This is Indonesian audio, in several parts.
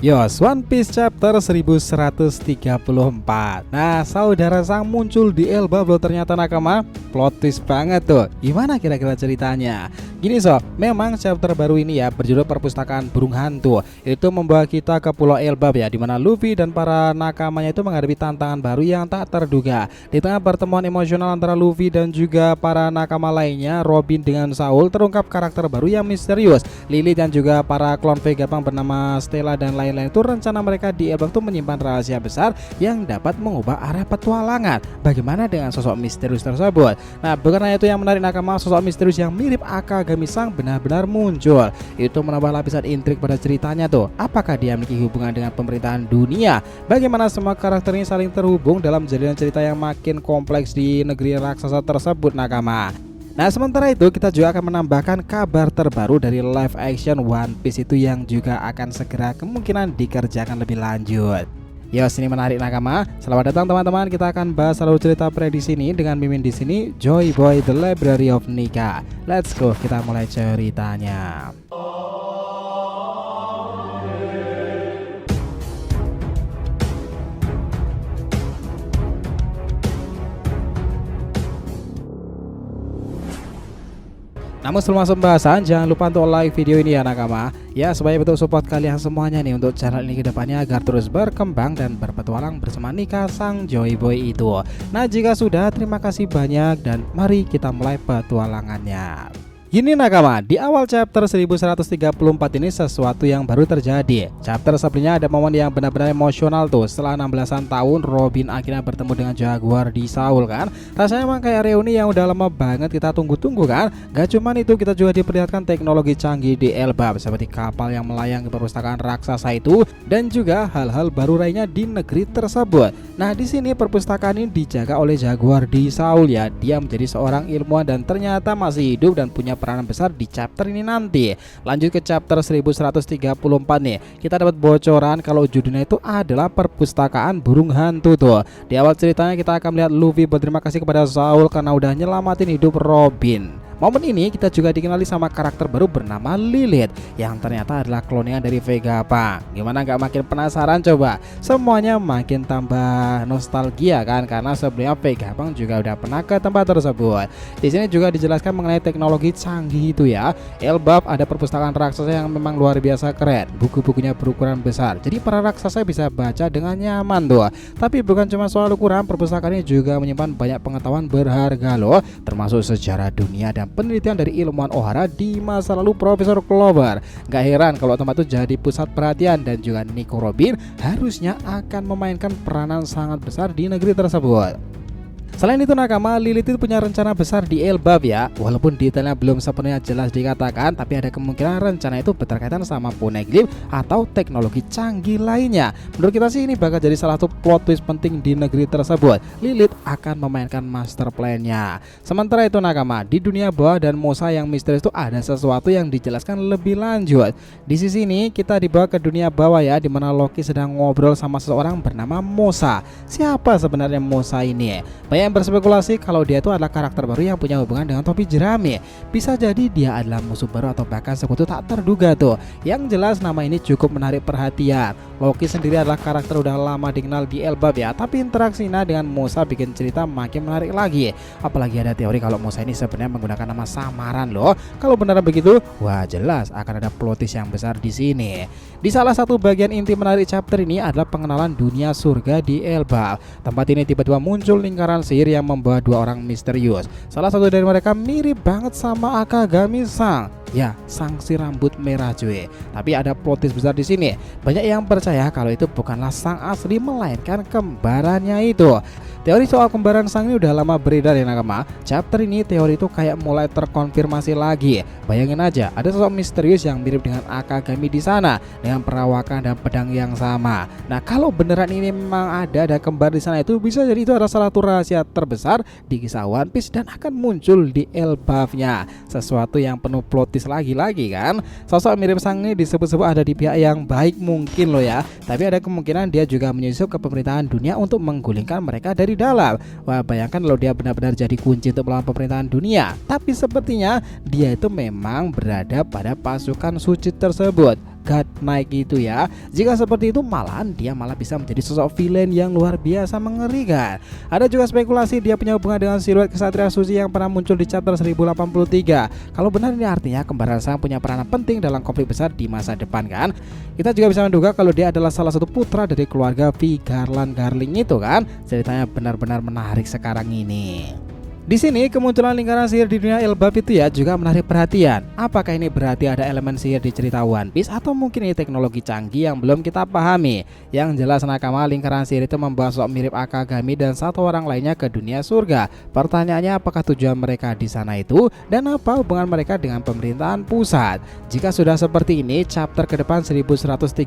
Yos, One Piece chapter 1134. Nah, saudara sang muncul di Elbaf loh ternyata nakama. Plot twist banget tuh. Gimana kira-kira ceritanya? Gini sob, memang chapter baru ini ya berjudul Perpustakaan Burung Hantu. Itu membawa kita ke Pulau Elbaf ya, dimana Luffy dan para nakamanya itu menghadapi tantangan baru yang tak terduga. Di tengah pertemuan emosional antara Luffy dan juga para nakama lainnya, Robin dengan Saul, terungkap karakter baru yang misterius. Lily dan juga para klon Vegapunk bernama Stella dan lain-lain itu rencana mereka di Elbaf itu menyimpan rahasia besar yang dapat mengubah arah petualangan. Bagaimana dengan sosok misterius tersebut? Nah, bukan hanya itu yang menarik nakama, sosok misterius yang mirip Akagami-san benar-benar muncul. Itu menambah lapisan intrik pada ceritanya tuh. Apakah dia memiliki hubungan dengan pemerintahan dunia? Bagaimana semua karakter ini saling terhubung dalam jalinan cerita yang makin kompleks di negeri raksasa tersebut nakama. Nah, sementara itu kita juga akan menambahkan kabar terbaru dari live action One Piece itu yang juga akan segera kemungkinan dikerjakan lebih lanjut. Yos, ini menarik nakama. Selamat datang teman-teman. Kita akan bahas seluruh cerita prediksi ini dengan Mimin di sini, Joy Boy The Library of Nika. Let's go, kita mulai ceritanya. Namun sebelum masuk pembahasan, jangan lupa untuk like video ini ya nakama. Ya, supaya betul support kalian semuanya nih untuk channel ini kedepannya agar terus berkembang dan berpetualang bersama Nika sang Joy Boy itu. Nah, jika sudah, terima kasih banyak dan mari kita mulai petualangannya. Gini nakama, di awal chapter 1134 ini sesuatu yang baru terjadi. Chapter sebelumnya ada momen yang benar-benar emosional tuh. Setelah 16-an tahun Robin akhirnya bertemu dengan Jaguar di Saul kan. Rasanya emang kayak reuni yang udah lama banget kita tunggu-tunggu kan. Gak cuman itu, kita juga diperlihatkan teknologi canggih di Elbaf seperti kapal yang melayang ke perpustakaan raksasa itu dan juga hal-hal baru lainnya di negeri tersebut. Nah, di sini perpustakaan ini dijaga oleh Jaguar di Saul ya. Dia menjadi seorang ilmuwan dan ternyata masih hidup dan punya peranan besar di chapter ini nanti. Lanjut ke chapter 1134 nih. Kita dapat bocoran kalau judulnya itu adalah Perpustakaan Burung Hantu tuh. Di awal ceritanya kita akan melihat Luffy berterima kasih kepada Saul karena udah nyelamatin hidup Robin. Momen ini kita juga dikenali sama karakter baru bernama Lilith yang ternyata adalah kloningan dari Vegapunk. Gimana nggak makin penasaran coba? Semuanya makin tambah nostalgia kan, karena sebelumnya Vegapunk juga udah pernah ke tempat tersebut. Di sini juga dijelaskan mengenai teknologi canggih itu ya. Elbaf ada perpustakaan raksasa yang memang luar biasa keren. Buku-bukunya berukuran besar, jadi para raksasa bisa baca dengan nyaman tuh. Tapi bukan cuma soal ukuran, perpustakaan ini juga menyimpan banyak pengetahuan berharga loh, termasuk sejarah dunia dan penelitian dari ilmuwan Ohara di masa lalu Profesor Clover. Gak heran kalau tempat itu jadi pusat perhatian dan juga Nico Robin harusnya akan memainkan peranan sangat besar di negeri tersebut. Selain itu nakama, Lilith itu punya rencana besar di Elbaf ya. Walaupun detailnya belum sepenuhnya jelas dikatakan, tapi ada kemungkinan rencana itu berkaitan sama poneglyph atau teknologi canggih lainnya. Menurut kita sih ini bakal jadi salah satu plot twist penting di negeri tersebut. Lilith akan memainkan master plan-nya. Sementara itu nakama, di dunia bawah dan Mosa yang misterius itu ada sesuatu yang dijelaskan lebih lanjut. Di sisi ini kita dibawa ke dunia bawah ya, dimana Loki sedang ngobrol sama seseorang bernama Mosa. Siapa sebenarnya Mosa ini? Banyak yang berspekulasi kalau dia itu adalah karakter baru yang punya hubungan dengan topi jerami. Bisa jadi dia adalah musuh baru atau bahkan sekutu tak terduga tuh. Yang jelas nama ini cukup menarik perhatian. Loki sendiri adalah karakter udah lama dikenal di Elbaf ya, tapi interaksinya dengan Mosa bikin cerita makin menarik lagi. Apalagi ada teori kalau Mosa ini sebenarnya menggunakan nama samaran loh. Kalau benar begitu, wah jelas akan ada plot twist yang besar di sini. Di salah satu bagian inti menarik chapter ini adalah pengenalan dunia surga di Elbaf. Tempat ini tiba-tiba muncul lingkaran sihir yang membawa dua orang misterius. Salah satu dari mereka mirip banget sama Akagami-san. Ya, sang si rambut merah cuy. Tapi ada plot twist besar di sini. Banyak yang percaya kalau itu bukanlah sang asli melainkan kembarannya itu. Teori soal kembaran sang ini udah lama beredar ya nakama. Chapter ini teori itu kayak mulai terkonfirmasi lagi. Bayangin aja, ada sosok misterius yang mirip dengan Akagami di sana dengan perawakan dan pedang yang sama. Nah, kalau beneran ini memang ada kembar di sana, itu bisa jadi itu adalah salah satu rahasia terbesar di kisah One Piece dan akan muncul di Elbaf-nya. Sesuatu yang penuh plot twist lagi-lagi kan. Sosok mirip sang ini disebut-sebut ada di pihak yang baik mungkin loh ya. Tapi ada kemungkinan dia juga menyusup ke pemerintahan dunia untuk menggulingkan mereka dari dalam. Wah, bayangkan kalau dia benar-benar jadi kunci untuk melawan pemerintahan dunia. Tapi sepertinya dia itu memang berada pada pasukan suci tersebut. God Knight gitu ya. Jika seperti itu malahan dia malah bisa menjadi sosok villain yang luar biasa mengerikan. Ada juga spekulasi dia punya hubungan dengan siluet kesatria suci yang pernah muncul di chapter 1083. Kalau benar ini artinya kembaran sang punya peranan penting dalam konflik besar di masa depan kan. Kita juga bisa menduga kalau dia adalah salah satu putra dari keluarga Vigarland Garling itu kan. Ceritanya benar-benar menarik sekarang ini. Di sini kemunculan lingkaran sihir di dunia Elbaf itu ya juga menarik perhatian. Apakah ini berarti ada elemen sihir di cerita One Piece atau mungkin ini teknologi canggih yang belum kita pahami? Yang jelas nakama lingkaran sihir itu membawa sosok mirip Akagami dan satu orang lainnya ke dunia surga. Pertanyaannya apakah tujuan mereka di sana itu dan apa hubungan mereka dengan pemerintahan pusat? Jika sudah seperti ini, chapter ke depan 1134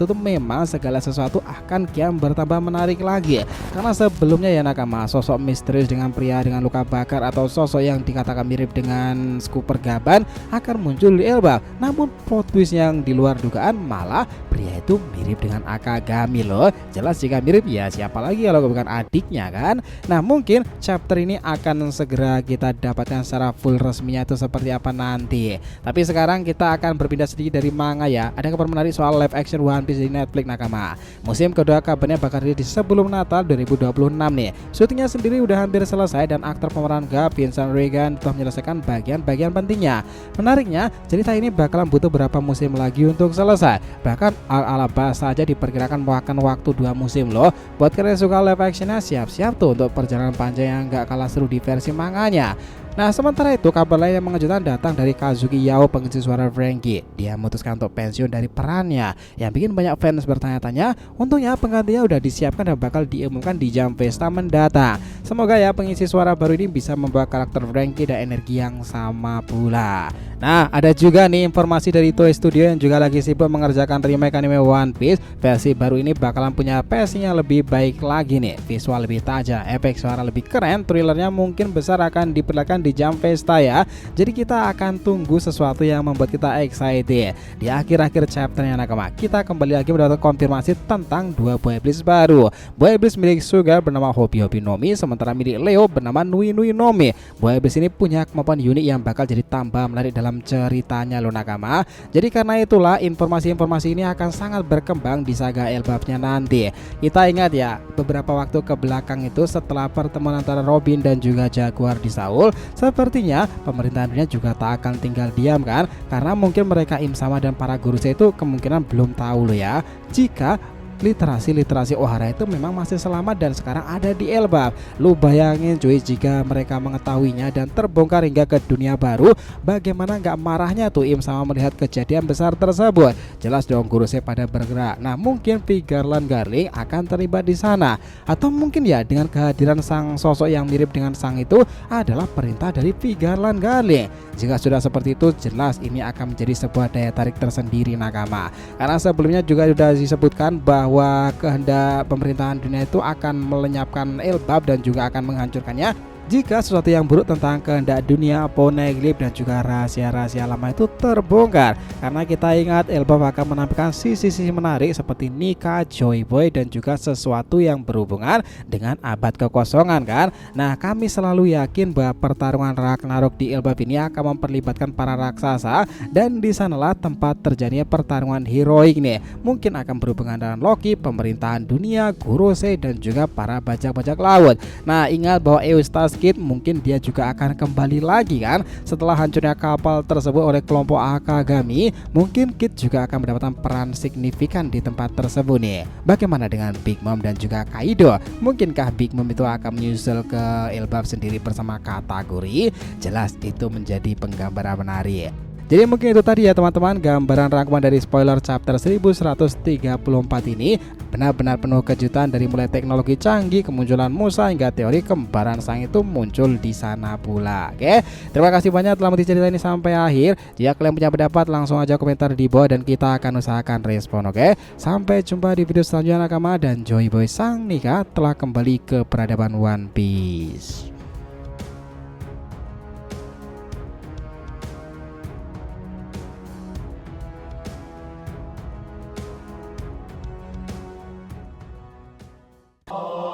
itu memang segala sesuatu akan kian bertambah menarik lagi. Karena sebelumnya ya nakama, sosok misterius dengan pria dengan luka bakar atau sosok yang dikatakan mirip dengan Scooper Gaban akan muncul di Elbaf. Namun plot twist yang di luar dugaan malah pria itu mirip dengan Akagami loh. Jelas jika mirip ya siapa lagi kalau bukan adiknya kan. Nah mungkin chapter ini akan segera kita dapatkan secara full resminya itu seperti apa nanti. Tapi sekarang kita akan berpindah sedikit dari manga ya. Ada kabar menarik soal live action One Piece di Netflix nakama. Musim kedua kabarnya bakal rilis sebelum Natal 2026 nih. Syutingnya sendiri udah hampir selesai dan aktor pemeran Garp, Vincent Regan telah menyelesaikan bagian-bagian pentingnya. Menariknya, cerita ini bakalan butuh berapa musim lagi untuk selesai. Bahkan Alabasta saja diperkirakan memakan waktu 2 musim loh. Buat kalian yang suka live actionnya siap-siap tuh untuk perjalanan panjang yang gak kalah seru di versi manganya. Nah sementara itu kabar lain yang mengejutkan datang dari Kazuki Yao, pengisi suara Franky. Dia memutuskan untuk pensiun dari perannya, yang bikin banyak fans bertanya-tanya. Untungnya penggantinya udah disiapkan dan bakal diumumkan di Jam Festa mendatang. Semoga ya pengisi suara baru ini bisa membawa karakter Franky dan energi yang sama pula. Nah ada juga nih informasi dari Toei Studio yang juga lagi sibuk mengerjakan remake anime One Piece. Versi baru ini bakalan punya pacing yang lebih baik lagi nih, visual lebih tajam, efek suara lebih keren, thrillernya mungkin besar akan diperlihatkan di Jam Festa ya. Jadi kita akan tunggu sesuatu yang membuat kita excited. Di akhir-akhir chapternya nakama, kita kembali lagi mendapat konfirmasi tentang 2 buah iblis baru. Buah iblis milik Sugar bernama Hobi Hobi Nomi, sementara milik Leo bernama Nui Nui Nomi. Buah iblis ini punya kemampuan unik yang bakal jadi tambah menarik dalam ceritanya loh nakama. Jadi karena itulah informasi-informasi ini akan sangat berkembang di saga Elbafnya nanti. Kita ingat ya, beberapa waktu ke belakang itu setelah pertemuan antara Robin dan juga Jaguar di Saul, sepertinya pemerintahan dunia juga tak akan tinggal diam kan. Karena mungkin mereka Im Sama dan para guru itu kemungkinan belum tahu loh ya, jika literasi Ohara itu memang masih selamat dan sekarang ada di Elbaf. Lu bayangin cuy, jika mereka mengetahuinya dan terbongkar hingga ke dunia baru, bagaimana nggak marahnya tuh Im Sama melihat kejadian besar tersebut. Jelas dong guru saya pada bergerak. Nah mungkin Vigarland Garling akan terlibat di sana, atau mungkin ya dengan kehadiran sang sosok yang mirip dengan sang itu adalah perintah dari Vigarland Garling. Jika sudah seperti itu, jelas ini akan menjadi sebuah daya tarik tersendiri nakama. Karena sebelumnya juga sudah disebutkan bahwa kehendak pemerintahan dunia itu akan melenyapkan Elbaf dan juga akan menghancurkannya jika sesuatu yang buruk tentang kehendak dunia, Poneglyph dan juga rahasia-rahasia lama itu terbongkar. Karena kita ingat Elbaf akan menampilkan sisi-sisi menarik seperti Nika, Joy Boy dan juga sesuatu yang berhubungan dengan abad kekosongan kan. Nah kami selalu yakin bahwa pertarungan Ragnarok di Elbaf ini akan memperlibatkan para raksasa, dan di sanalah tempat terjadinya pertarungan heroik nih. Mungkin akan berhubungan dengan Loki, pemerintahan dunia, Gorosei dan juga para bajak-bajak laut. Nah ingat bahwa Eustace Kid mungkin dia juga akan kembali lagi kan setelah hancurnya kapal tersebut oleh kelompok Akagami. Mungkin Kid juga akan mendapatkan peran signifikan di tempat tersebut nih. Bagaimana dengan Big Mom dan juga Kaido? Mungkinkah Big Mom itu akan menyusul ke Elbaf sendiri bersama kategori? Jelas itu menjadi penggambaran menarik. Jadi mungkin itu tadi ya teman-teman, gambaran rangkuman dari spoiler chapter 1134 ini. Benar-benar penuh kejutan, dari mulai teknologi canggih, kemunculan Musa hingga teori kembaran sang itu muncul di sana pula. Oke, terima kasih banyak telah menonton cerita ini sampai akhir. Jika kalian punya pendapat langsung aja komentar di bawah dan kita akan usahakan respon. Oke, sampai jumpa di video selanjutnya nakama, dan Joy Boy Sang Nika telah kembali ke peradaban One Piece. Oh